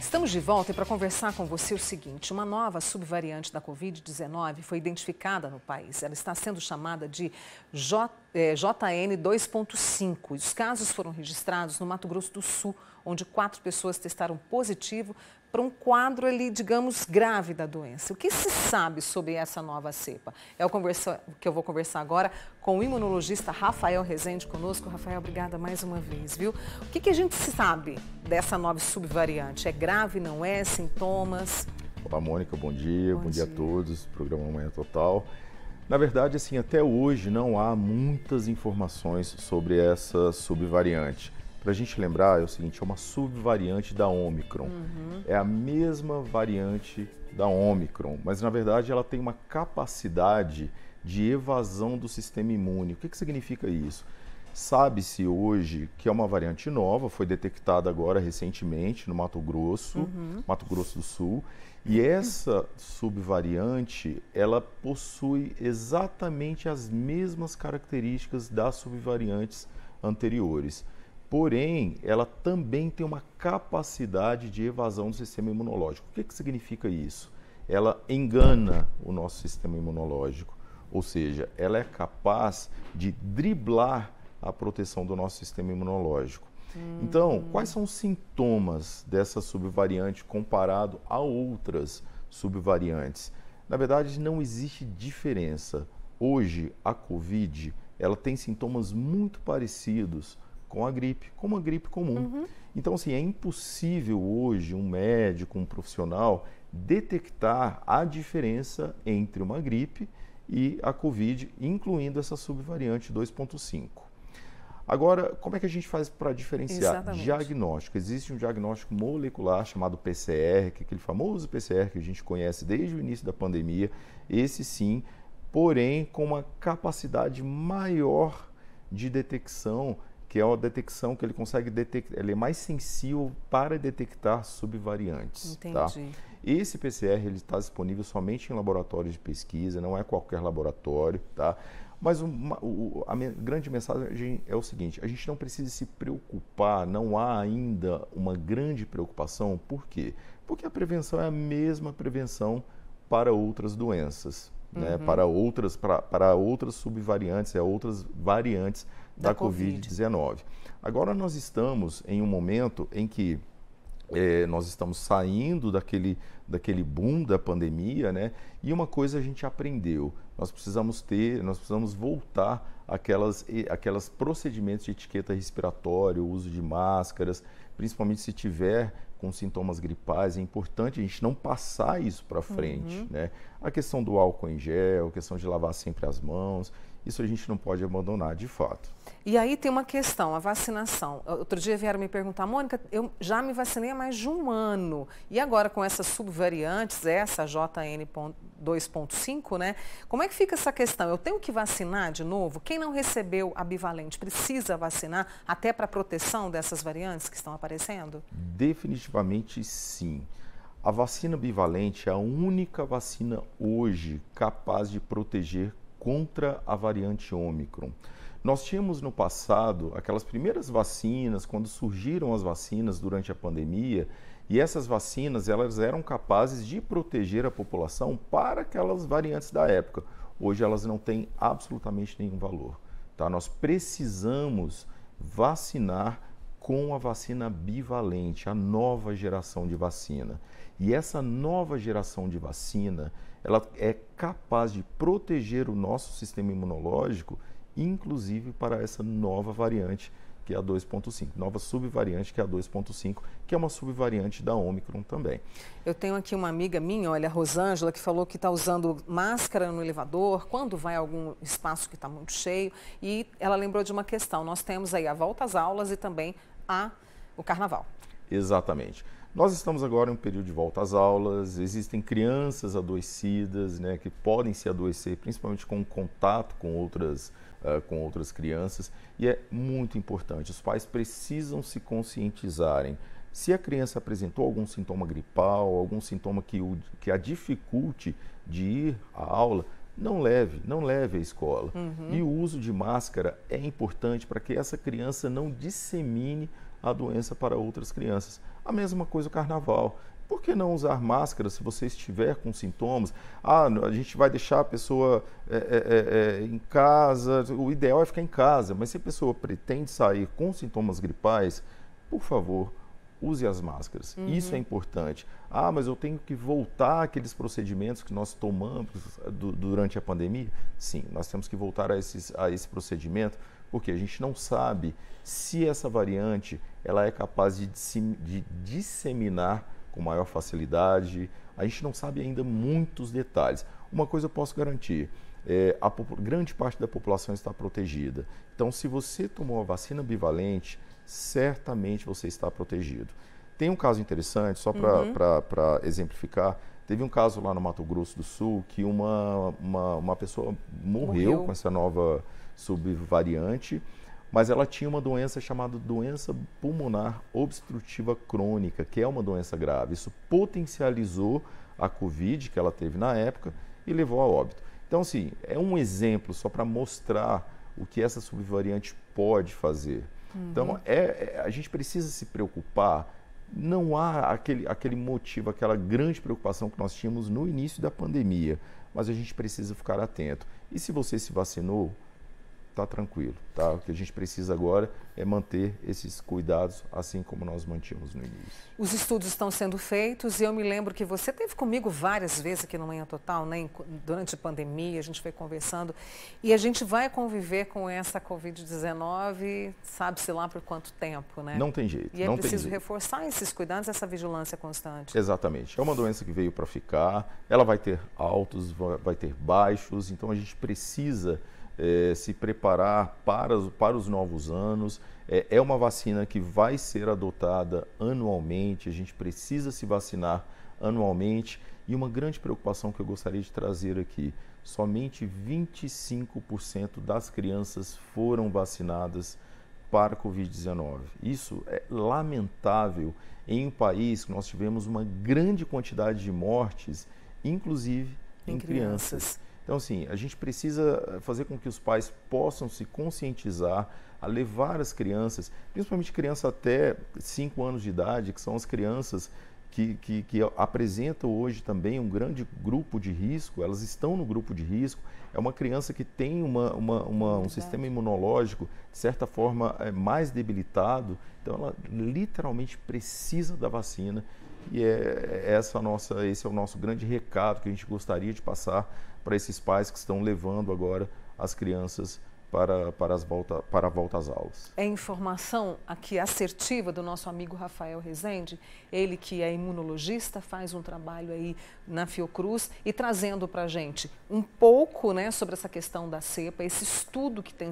Estamos de volta e para conversar com você o seguinte, uma nova subvariante da Covid-19 foi identificada no país. Ela está sendo chamada de JN 2.5. Os casos foram registrados no Mato Grosso do Sul, onde 4 pessoas testaram positivo para um quadro ali, digamos, grave da doença. O que se sabe sobre essa nova cepa? É o que eu vou conversar agora com o imunologista Rafael Rezende conosco. Rafael, obrigada mais uma vez, viu? O que a gente sabe dessa nova subvariante? É grave, não é? Sintomas? Olá, Mônica, bom dia. Bom dia a todos. Programa Manhã Total. Na verdade, assim, até hoje não há muitas informações sobre essa subvariante. Para a gente lembrar, é o seguinte, é uma subvariante da Ômicron. É a mesma variante da Ômicron, mas na verdade ela tem uma capacidade de evasão do sistema imune. O que significa isso? Sabe-se hoje que é uma variante nova, foi detectada agora recentemente no Mato Grosso do Sul, e essa subvariante, ela possui exatamente as mesmas características das subvariantes anteriores. Porém, ela também tem uma capacidade de evasão do sistema imunológico. O que significa isso? Ela engana o nosso sistema imunológico, ou seja, ela é capaz de driblar a proteção do nosso sistema imunológico. Então, quais são os sintomas dessa subvariante comparado a outras subvariantes? Na verdade, não existe diferença. Hoje, a Covid, ela tem sintomas muito parecidos com a gripe, como a gripe comum. Então, assim, é impossível hoje um médico, um profissional, detectar a diferença entre uma gripe e a Covid, incluindo essa subvariante 2.5. Agora, como é que a gente faz para diferenciar? Exatamente. Diagnóstico. Existe um diagnóstico molecular chamado PCR, que é aquele famoso PCR que a gente conhece desde o início da pandemia, esse sim, porém com uma capacidade maior de detecção, que é uma detecção que ele consegue detectar, ele é mais sensível para detectar subvariantes. Entendi. Tá? Esse PCR ele está disponível somente em laboratórios de pesquisa, não é qualquer laboratório, tá? Mas a grande mensagem é o seguinte, a gente não precisa se preocupar, não há ainda uma grande preocupação, por quê? Porque a prevenção é a mesma prevenção para outras doenças, né? Para outras subvariantes, outras variantes da Covid-19. Agora nós estamos em um momento em que nós estamos saindo daquele boom da pandemia, né? E uma coisa a gente aprendeu, nós precisamos voltar àquelas procedimentos de etiqueta respiratória, o uso de máscaras, principalmente se tiver com sintomas gripais, é importante a gente não passar isso para frente, né? A questão do álcool em gel, a questão de lavar sempre as mãos, isso a gente não pode abandonar de fato. E aí tem uma questão, a vacinação. Outro dia vieram me perguntar, Mônica, eu já me vacinei há mais de um ano. E agora com essas subvariantes, essa JN 2.5, né? Como é que fica essa questão? Eu tenho que vacinar de novo? Quem não recebeu a bivalente precisa vacinar até para proteção dessas variantes que estão aparecendo? Definitivamente sim. A vacina bivalente é a única vacina hoje capaz de proteger contra a variante Ômicron. Nós tínhamos no passado aquelas primeiras vacinas, quando surgiram as vacinas durante a pandemia, e essas vacinas elas eram capazes de proteger a população para aquelas variantes da época. Hoje elas não têm absolutamente nenhum valor. Tá? Nós precisamos vacinar com a vacina bivalente, a nova geração de vacina. E essa nova geração de vacina, ela é capaz de proteger o nosso sistema imunológico, inclusive para essa nova variante, que é a 2.5, nova subvariante, que é a 2.5, que é uma subvariante da Ômicron também. Eu tenho aqui uma amiga minha, olha, a Rosângela, que falou que está usando máscara no elevador, quando vai a algum espaço que está muito cheio, e ela lembrou de uma questão, nós temos aí a volta às aulas e também o carnaval. Exatamente. Nós estamos agora em um período de volta às aulas, existem crianças adoecidas, né, que podem se adoecer, principalmente com contato com outras crianças, e é muito importante, os pais precisam se conscientizarem. Se a criança apresentou algum sintoma gripal, algum sintoma que a dificulte de ir à aula, não leve à escola. E o uso de máscara é importante para que essa criança não dissemine a doença para outras crianças. A mesma coisa o carnaval. Por que não usar máscara se você estiver com sintomas? Ah, a gente vai deixar a pessoa em casa, o ideal é ficar em casa, mas se a pessoa pretende sair com sintomas gripais, por favor, use as máscaras. Isso é importante. Ah, mas eu tenho que voltar àqueles procedimentos que nós tomamos durante a pandemia? Sim, nós temos que voltar a esse procedimento, porque a gente não sabe se essa variante ela é capaz de disseminar com maior facilidade. A gente não sabe ainda muitos detalhes. Uma coisa eu posso garantir, grande parte da população está protegida. Então, se você tomou a vacina bivalente, certamente você está protegido. Tem um caso interessante, só para exemplificar, teve um caso lá no Mato Grosso do Sul que uma pessoa morreu com essa nova subvariante, mas ela tinha uma doença chamada doença pulmonar obstrutiva crônica, que é uma doença grave. Isso potencializou a Covid que ela teve na época e levou a óbito. Então, assim, é um exemplo só para mostrar o que essa subvariante pode fazer. Então, a gente precisa se preocupar. Não há aquele motivo, aquela grande preocupação que nós tínhamos no início da pandemia, mas a gente precisa ficar atento. E se você se vacinou, está tranquilo, tá? O que a gente precisa agora é manter esses cuidados assim como nós mantínhamos no início. Os estudos estão sendo feitos e eu me lembro que você esteve comigo várias vezes aqui no Manhã Total, né? Durante a pandemia, a gente foi conversando e a gente vai conviver com essa Covid-19, sabe-se lá por quanto tempo, né? Não tem jeito. E é preciso reforçar esses cuidados, essa vigilância constante. Exatamente. É uma doença que veio para ficar, ela vai ter altos, vai ter baixos, então a gente precisa se preparar para os novos anos. É uma vacina que vai ser adotada anualmente, a gente precisa se vacinar anualmente. E uma grande preocupação que eu gostaria de trazer aqui, somente 25% das crianças foram vacinadas para a Covid-19. Isso é lamentável em um país que nós tivemos uma grande quantidade de mortes, inclusive em crianças. Então, assim, a gente precisa fazer com que os pais possam se conscientizar a levar as crianças, principalmente crianças até 5 anos de idade, que são as crianças que apresentam hoje também um grande grupo de risco, elas estão no grupo de risco. É uma criança que tem um sistema imunológico, de certa forma, mais debilitado, então ela literalmente precisa da vacina. E esse é o nosso grande recado que a gente gostaria de passar para esses pais que estão levando agora as crianças para a volta às aulas. É informação aqui assertiva do nosso amigo Rafael Rezende, ele que é imunologista, faz um trabalho aí na Fiocruz e trazendo para a gente um pouco, né, sobre essa questão da cepa, esse estudo que tem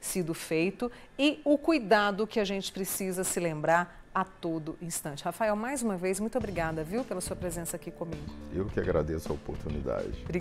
sido feito e o cuidado que a gente precisa se lembrar a todo instante. Rafael, mais uma vez, muito obrigada, viu, pela sua presença aqui comigo. Eu que agradeço a oportunidade.